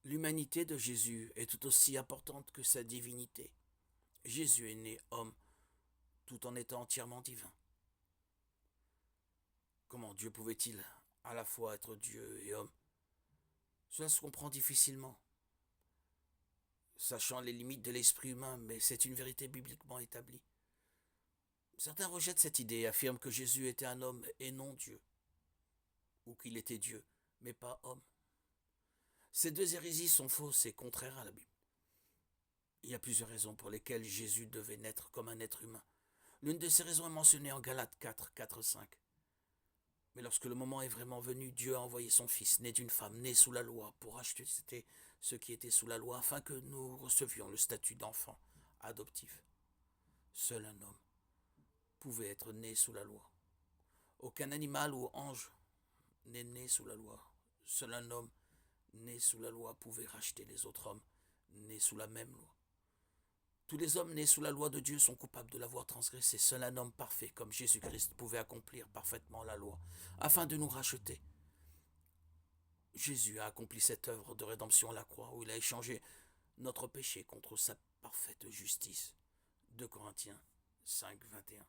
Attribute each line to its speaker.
Speaker 1: L'humanité de Jésus est tout aussi importante que sa divinité. Jésus est né homme tout en étant entièrement divin. Comment Dieu pouvait-il à la fois être Dieu et homme? Cela se comprend difficilement, sachant les limites de l'esprit humain, mais c'est une vérité bibliquement établie. Certains rejettent cette idée et affirment que Jésus était un homme et non Dieu, ou qu'il était Dieu, mais pas homme. Ces deux hérésies sont fausses et contraires à la Bible. Il y a plusieurs raisons pour lesquelles Jésus devait naître comme un être humain. L'une de ces raisons est mentionnée en Galates 4, 4, 5. Mais lorsque le moment est vraiment venu, Dieu a envoyé son Fils, né d'une femme, né sous la loi, pour racheter ceux qui étaient sous la loi, afin que nous recevions le statut d'enfant adoptif. Seul un homme pouvait être né sous la loi. Aucun animal ou ange n'est né sous la loi. Seul un homme né sous la loi pouvait racheter les autres hommes nés sous la même loi. Tous les hommes nés sous la loi de Dieu sont coupables de l'avoir transgressée. Seul un homme parfait comme Jésus-Christ pouvait accomplir parfaitement la loi, afin de nous racheter. Jésus a accompli cette œuvre de rédemption à la croix, où il a échangé notre péché contre sa parfaite justice. 2 Corinthiens 5, 21.